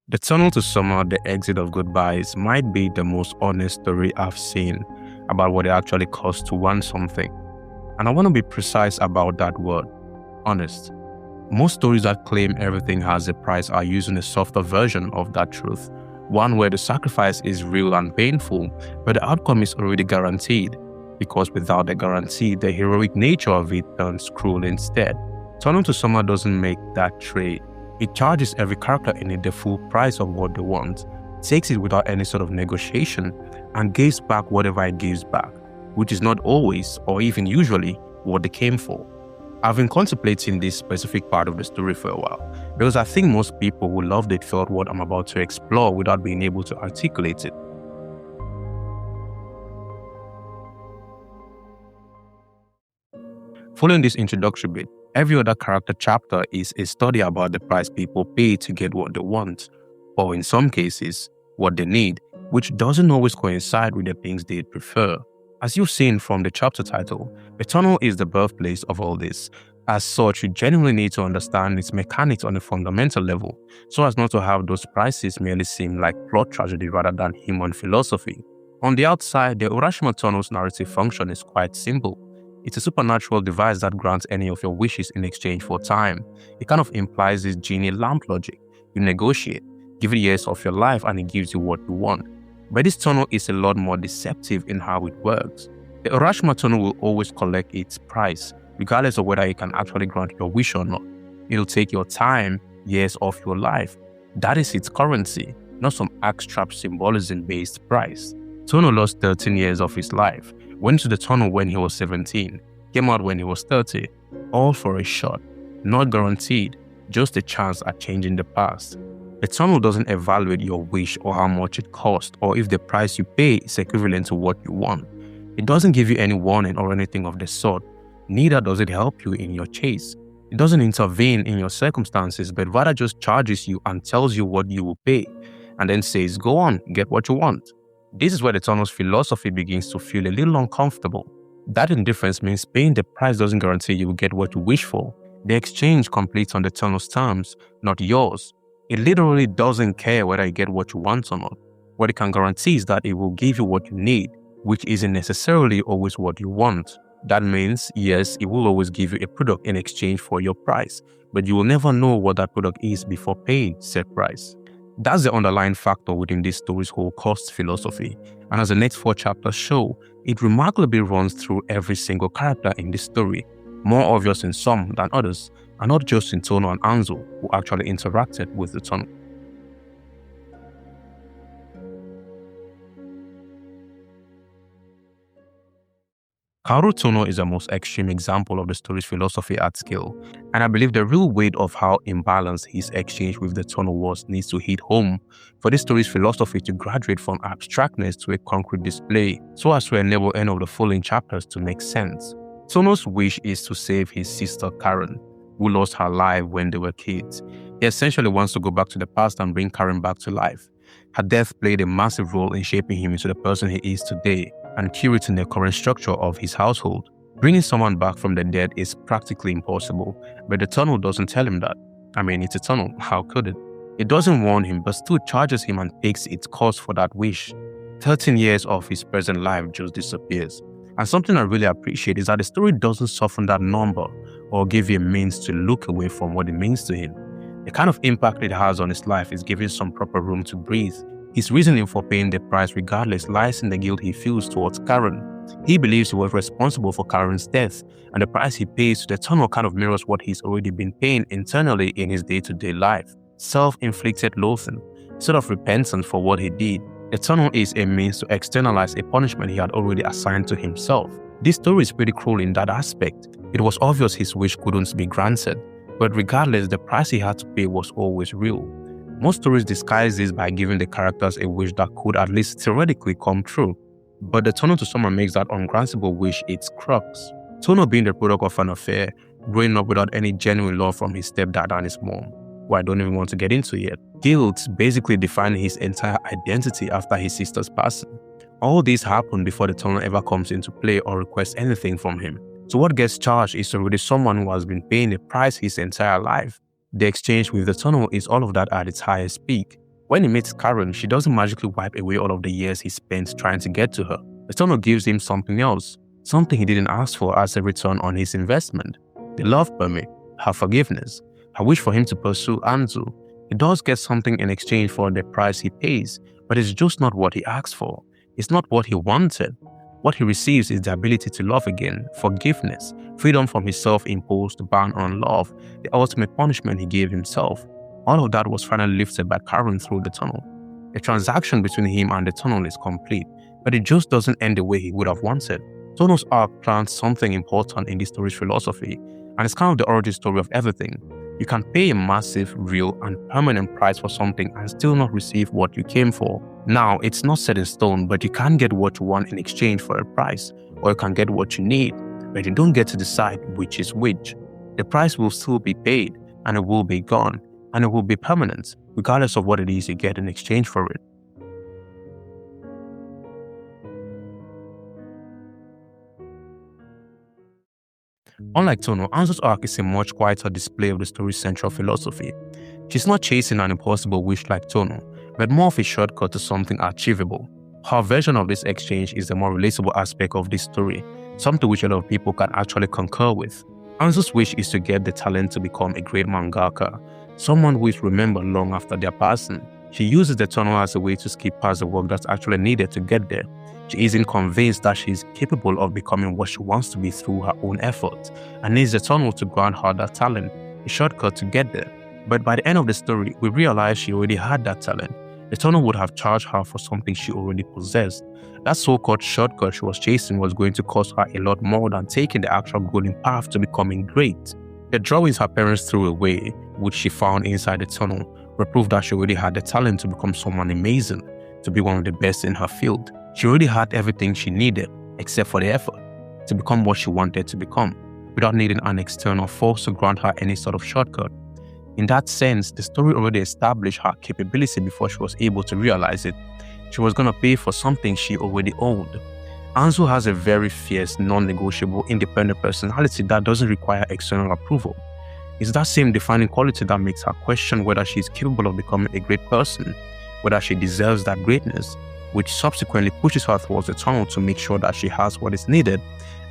The Tunnel to Summer, The Exit of Goodbyes might be the most honest story I've seen about what it actually costs to want something. And I want to be precise about that word, honest. Most stories that claim everything has a price are using a softer version of that truth, one where the sacrifice is real and painful, but the outcome is already guaranteed, because without the guarantee, the heroic nature of it turns cruel instead. Tunnel to Summer doesn't make that trade. It charges every character in it the full price of what they want, takes it without any sort of negotiation, and gives back whatever it gives back, which is not always, or even usually, what they came for. I've been contemplating this specific part of the story for a while, because I think most people who loved it felt what I'm about to explore without being able to articulate it. Following this introductory bit, every other character chapter is a study about the price people pay to get what they want, or in some cases, what they need, which doesn't always coincide with the things they prefer. As you've seen from the chapter title, the tunnel is the birthplace of all this. As such, you genuinely need to understand its mechanics on a fundamental level, so as not to have those prices merely seem like plot tragedy rather than human philosophy. On the outside, the Urashima Tunnel's narrative function is quite simple. It's a supernatural device that grants any of your wishes in exchange for time. It kind of implies this genie lamp logic. You negotiate, give it years of your life, and it gives you what you want. But this tunnel is a lot more deceptive in how it works. The Urashima tunnel will always collect its price, regardless of whether it can actually grant your wish or not. It'll take your time, years of your life. That is its currency, not some abstract symbolism-based price. Tunnel lost 13 years of his life, went to the tunnel when he was 17, came out when he was 30, all for a shot, not guaranteed, just a chance at changing the past. The tunnel doesn't evaluate your wish or how much it costs or if the price you pay is equivalent to what you want. It doesn't give you any warning or anything of the sort. Neither does it help you in your chase. It doesn't intervene in your circumstances, but rather just charges you and tells you what you will pay, and then says, go on, get what you want. This is where the tunnel's philosophy begins to feel a little uncomfortable. That indifference means paying the price doesn't guarantee you will get what you wish for. The exchange completes on the tunnel's terms, not yours. It literally doesn't care whether you get what you want or not. What it can guarantee is that it will give you what you need, which isn't necessarily always what you want. That means, yes, it will always give you a product in exchange for your price, but you will never know what that product is before paying said price. That's the underlying factor within this story's whole cost philosophy, and as the next 4 chapters show, it remarkably runs through every single character in this story, more obvious in some than others, and not just in Tono and Anzo, who actually interacted with the tunnel. Kaoru Tono is the most extreme example of the story's philosophy at scale, and I believe the real weight of how imbalanced his exchange with the tunnel was needs to hit home for this story's philosophy to graduate from abstractness to a concrete display, so as to enable any of the following chapters to make sense. Tono's wish is to save his sister Karen, who lost her life when they were kids. He essentially wants to go back to the past and bring Karen back to life. Her death played a massive role in shaping him into the person he is today and curating the current structure of his household. Bringing someone back from the dead is practically impossible, but the tunnel doesn't tell him that. I mean, it's a tunnel, how could it? It doesn't warn him, but still charges him and takes its cost for that wish. 13 years of his present life just disappears. And something I really appreciate is that the story doesn't soften that number or give you a means to look away from what it means to him. The kind of impact it has on his life is giving some proper room to breathe. His reasoning for paying the price regardless lies in the guilt he feels towards Karen. He believes he was responsible for Karen's death, and the price he pays to the tunnel kind of mirrors what he's already been paying internally in his day-to-day life. Self-inflicted loathing, instead of repentance for what he did. The tunnel is a means to externalize a punishment he had already assigned to himself. This story is pretty cruel in that aspect. It was obvious his wish couldn't be granted, but regardless, the price he had to pay was always real. Most stories disguise this by giving the characters a wish that could at least theoretically come true, but the Tunnel to Summer makes that ungrantable wish its crux. Tono being the product of an affair, growing up without any genuine love from his stepdad and his mom, who I don't even want to get into yet. Guilt basically defined his entire identity after his sister's passing. All this happened before the tunnel ever comes into play or requests anything from him. So what gets charged is already someone who has been paying the price his entire life. The exchange with the tunnel is all of that at its highest peak. When he meets Karen, she doesn't magically wipe away all of the years he spent trying to get to her. The tunnel gives him something else, something he didn't ask for as a return on his investment. The love permit, her forgiveness, her wish for him to pursue Anzu. He does get something in exchange for the price he pays, but it's just not what he asked for. It's not what he wanted. What he receives is the ability to love again, forgiveness, freedom from his self-imposed ban on love, the ultimate punishment he gave himself. All of that was finally lifted by Karen through the tunnel. The transaction between him and the tunnel is complete, but it just doesn't end the way he would have wanted. Tunnel's arc plants something important in the story's philosophy, and it's kind of the origin story of everything. You can pay a massive, real, and permanent price for something and still not receive what you came for. Now, it's not set in stone, but you can get what you want in exchange for a price, or you can get what you need, but you don't get to decide which is which. The price will still be paid, and it will be gone, and it will be permanent, regardless of what it is you get in exchange for it. Unlike Tono, Anzu's arc is a much quieter display of the story's central philosophy. She's not chasing an impossible wish like Tono, but more of a shortcut to something achievable. Her version of this exchange is the more relatable aspect of this story, something which a lot of people can actually concur with. Anzu's wish is to get the talent to become a great mangaka, someone who is remembered long after their passing. She uses the tunnel as a way to skip past the work that's actually needed to get there. She isn't convinced that she is capable of becoming what she wants to be through her own efforts, and needs the tunnel to grant her that talent, a shortcut to get there. But by the end of the story, we realize she already had that talent. The tunnel would have charged her for something she already possessed. That so-called shortcut she was chasing was going to cost her a lot more than taking the actual golden path to becoming great. The drawings her parents threw away, which she found inside the tunnel, were proof that she already had the talent to become someone amazing, to be one of the best in her field. She already had everything she needed, except for the effort, to become what she wanted to become, without needing an external force to grant her any sort of shortcut. In that sense, the story already established her capability before she was able to realize it. She was going to pay for something she already owned. Anzu has a very fierce, non-negotiable, independent personality that doesn't require external approval. It's that same defining quality that makes her question whether she is capable of becoming a great person, whether she deserves that greatness, which subsequently pushes her towards the tunnel to make sure that she has what is needed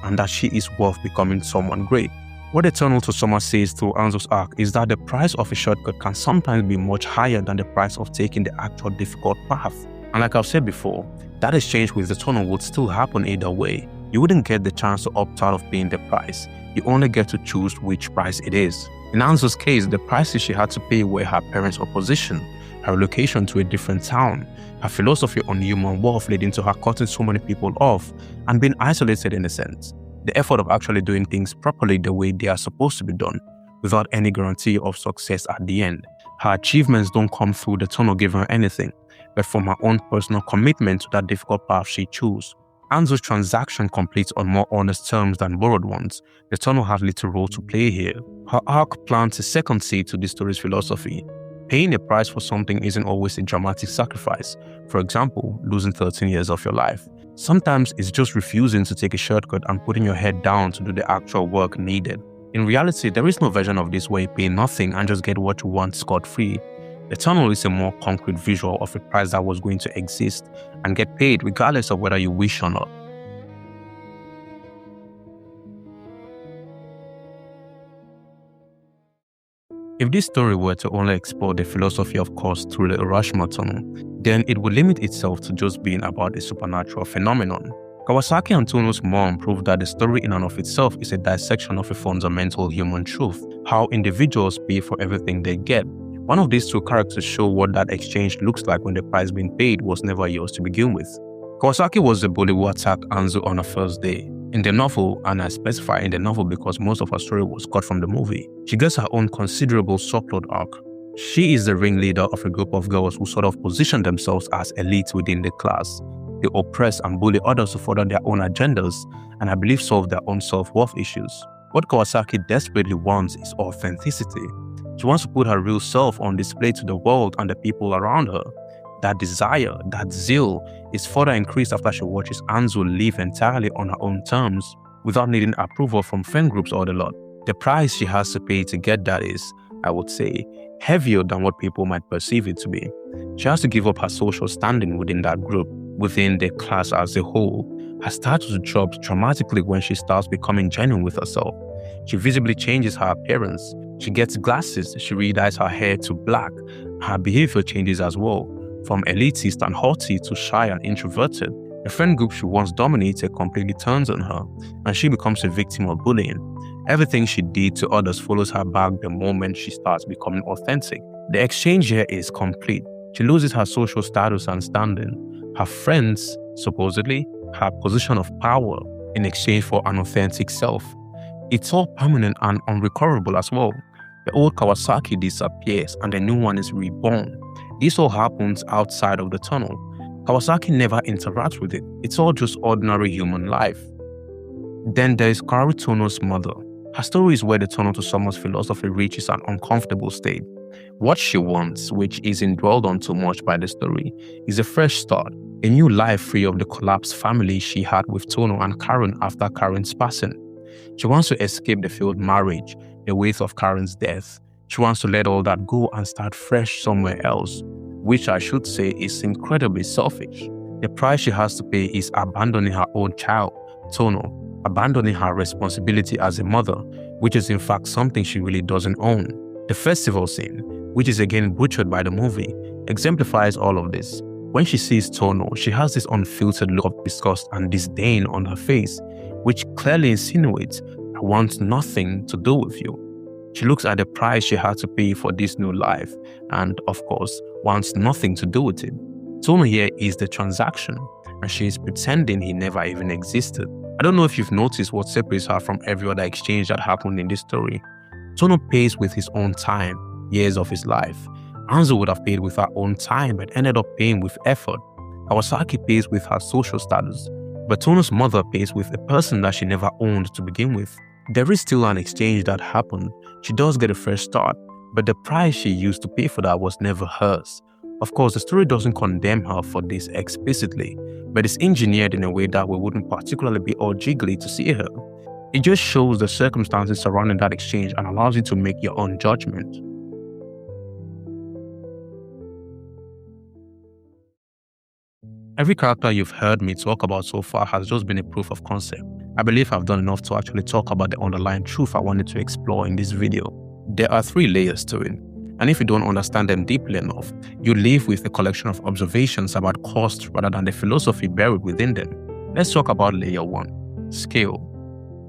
and that she is worth becoming someone great. What the tunnel to summer says through Anzu's arc is that the price of a shortcut can sometimes be much higher than the price of taking the actual difficult path. And like I've said before, that exchange with the tunnel would still happen either way. You wouldn't get the chance to opt out of paying the price. You only get to choose which price it is. In Anzu's case, the prices she had to pay were her parents' opposition, her relocation to a different town, her philosophy on human worth leading to her cutting so many people off, and being isolated in a sense. The effort of actually doing things properly the way they are supposed to be done, without any guarantee of success at the end. Her achievements don't come through the tunnel giving her anything, but from her own personal commitment to that difficult path she chose. Anzu's transaction completes on more honest terms than borrowed ones. The tunnel has little role to play here. Her arc plants a second seed to the story's philosophy. Paying a price for something isn't always a dramatic sacrifice. For example, losing 13 years of your life. Sometimes it's just refusing to take a shortcut and putting your head down to do the actual work needed. In reality, there is no version of this where you pay nothing and just get what you want scot-free. The tunnel is a more concrete visual of a price that was going to exist and get paid regardless of whether you wish or not. If this story were to only explore the philosophy of cost through the Urashima tunnel, then it would limit itself to just being about a supernatural phenomenon. Kawasaki and Tono's mom proved that the story in and of itself is a dissection of a fundamental human truth, how individuals pay for everything they get. One of these two characters show what that exchange looks like when the price being paid was never yours to begin with. Kawasaki was the bully who attacked Anzu on her first day. In the novel, and I specify in the novel because most of her story was cut from the movie, she gets her own considerable subplot arc. She is the ringleader of a group of girls who sort of position themselves as elites within the class. They oppress and bully others to further their own agendas and I believe solve their own self-worth issues. What Kawasaki desperately wants is authenticity. She wants to put her real self on display to the world and the people around her. That desire, that zeal, is further increased after she watches Anzu live entirely on her own terms, without needing approval from friend groups or the lot. The price she has to pay to get that is, I would say, heavier than what people might perceive it to be. She has to give up her social standing within that group, within the class as a whole. Her status drops dramatically when she starts becoming genuine with herself. She visibly changes her appearance. She gets glasses, she redyes her hair to black. Her behavior changes as well, from elitist and haughty to shy and introverted. The friend group she once dominated completely turns on her, and she becomes a victim of bullying. Everything she did to others follows her back the moment she starts becoming authentic. The exchange here is complete. She loses her social status and standing, her friends, supposedly, her position of power in exchange for an authentic self. It's all permanent and unrecoverable as well. The old Kawasaki disappears and the new one is reborn. This all happens outside of the tunnel. Kawasaki never interacts with it. It's all just ordinary human life. Then there is Kaoru Tono's mother. Her story is where the tunnel to someone's philosophy reaches an uncomfortable state. What she wants, which isn't dwelled on too much by the story, is a fresh start, a new life free of the collapsed family she had with Tono and Karen after Karen's passing. She wants to escape the failed marriage, the weight of Karen's death. She wants to let all that go and start fresh somewhere else, which I should say is incredibly selfish. The price she has to pay is abandoning her own child, Tono, abandoning her responsibility as a mother, which is in fact something she really doesn't own. The festival scene, which is again butchered by the movie, exemplifies all of this. When she sees Tono, she has this unfiltered look of disgust and disdain on her face, which clearly insinuates, "I want nothing to do with you." She looks at the price she had to pay for this new life and, of course, wants nothing to do with it. Tono here is the transaction, and she is pretending he never even existed. I don't know if you've noticed what separates her from every other exchange that happened in this story. Tono pays with his own time, years of his life. Anzu would have paid with her own time but ended up paying with effort. Kawasaki pays with her social status, but Tono's mother pays with a person that she never owned to begin with. There is still an exchange that happened. She does get a fresh start, but the price she used to pay for that was never hers. Of course, the story doesn't condemn her for this explicitly, but it's engineered in a way that we wouldn't particularly be all jiggly to see her. It just shows the circumstances surrounding that exchange and allows you to make your own judgment. Every character you've heard me talk about so far has just been a proof of concept. I believe I've done enough to actually talk about the underlying truth I wanted to explore in this video. There are 3 layers to it, and if you don't understand them deeply enough, you live with a collection of observations about cost rather than the philosophy buried within them. Let's talk about layer 1, scale.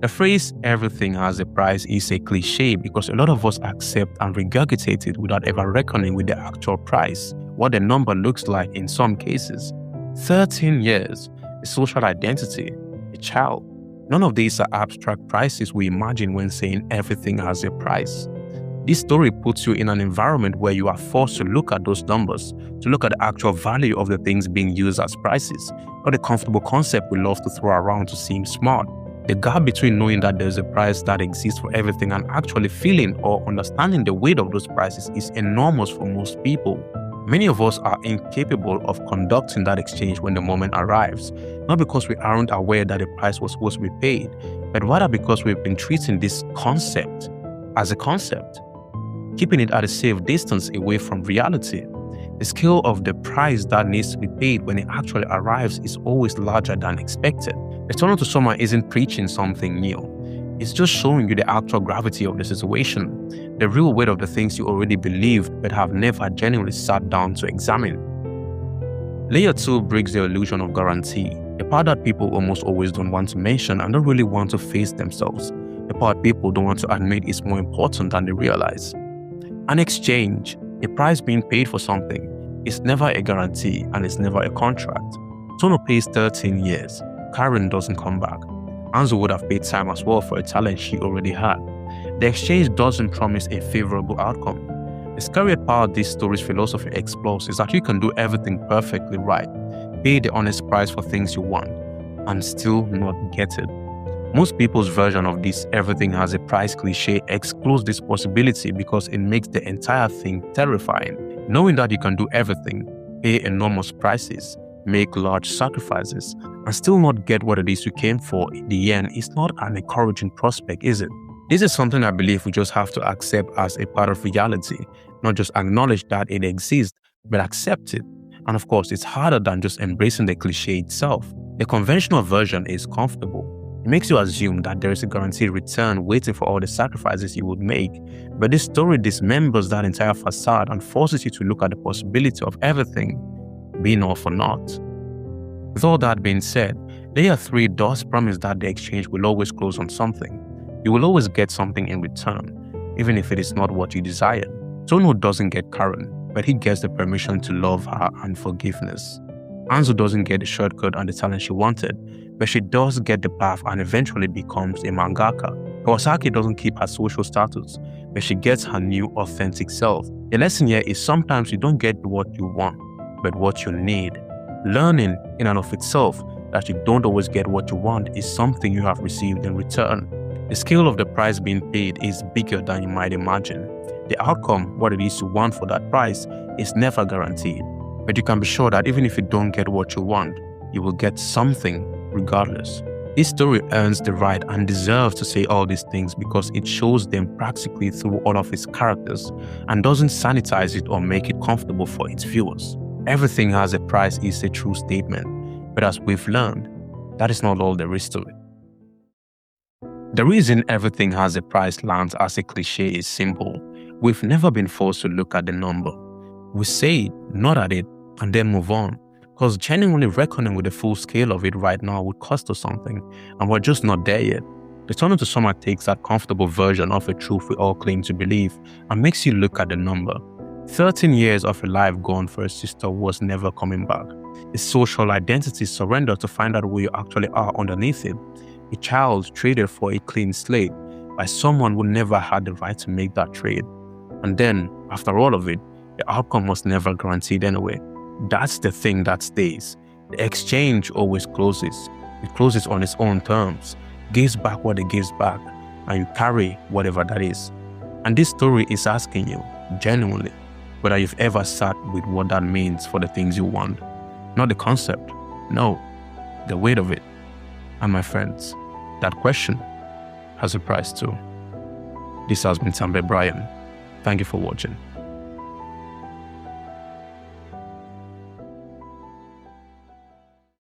The phrase "everything has a price" is a cliche because a lot of us accept and regurgitate it without ever reckoning with the actual price, what the number looks like in some cases. 13 years, a social identity, a child. None of these are abstract prices we imagine when saying everything has a price. This story puts you in an environment where you are forced to look at those numbers, to look at the actual value of the things being used as prices, not a comfortable concept we love to throw around to seem smart. The gap between knowing that there's a price that exists for everything and actually feeling or understanding the weight of those prices is enormous for most people. Many of us are incapable of conducting that exchange when the moment arrives, not because we aren't aware that the price was supposed to be paid, but rather because we've been treating this concept as a concept, keeping it at a safe distance away from reality. The scale of the price that needs to be paid when it actually arrives is always larger than expected. The tunnel to summer isn't preaching something new. It's just showing you the actual gravity of the situation, the real weight of the things you already believed but have never genuinely sat down to examine. Layer 2 breaks the illusion of guarantee, the part that people almost always don't want to mention and don't really want to face themselves, the part people don't want to admit is more important than they realize. An exchange, a price being paid for something, is never a guarantee and it's never a contract. Tono pays 13 years, Karen doesn't come back. Anzu would have paid time as well for a talent she already had. The exchange doesn't promise a favorable outcome. The scary part this story's philosophy explores is that you can do everything perfectly right, pay the honest price for things you want, and still not get it. Most people's version of this "everything has a price" cliche excludes this possibility because it makes the entire thing terrifying. Knowing that you can do everything, pay enormous prices, make large sacrifices, and still not get what it is you came for in the end is not an encouraging prospect, is it? This is something I believe we just have to accept as a part of reality. not just acknowledge that it exists, but accept it. And of course, it's harder than just embracing the cliche itself. The conventional version is comfortable. It makes you assume that there is a guaranteed return waiting for all the sacrifices you would make. But this story dismembers that entire facade and forces you to look at the possibility of everything being all for naught. With all that being said, layer 3 does promise that the exchange will always close on something. You will always get something in return, even if it is not what you desired. Tono doesn't get Karen, but he gets the permission to love her and forgiveness. Anzu doesn't get the shortcut and the talent she wanted, but she does get the path and eventually becomes a mangaka. Kawasaki doesn't keep her social status, but she gets her new authentic self. The lesson here is sometimes you don't get what you want, but what you need. Learning in and of itself that you don't always get what you want is something you have received in return. The scale of the price being paid is bigger than you might imagine. The outcome, what it is you want for that price, is never guaranteed. But you can be sure that even if you don't get what you want, you will get something regardless. This story earns the right and deserves to say all these things because it shows them practically through all of its characters and doesn't sanitize it or make it comfortable for its viewers. Everything has a price is a true statement, but as we've learned, that is not all there is to it. The reason everything has a price lands as a cliche is simple. We've never been forced to look at the number. We say it, nod at it, and then move on. Because genuinely reckoning with the full scale of it right now would cost us something, and we're just not there yet. Returning to Summer takes that comfortable version of a truth we all claim to believe and makes you look at the number. 13 years of a life gone for a sister was never coming back. A social identity surrendered to find out who you actually are underneath it. A child traded for a clean slate by someone who never had the right to make that trade. And then, after all of it, the outcome was never guaranteed anyway. That's the thing that stays. The exchange always closes. It closes on its own terms, gives back what it gives back, and you carry whatever that is. And this story is asking you, genuinely, whether you've ever sat with what that means for the things you want. Not the concept, no, the weight of it. And my friends, that question has a price too. This has been Tambe Bryan. Thank you for watching.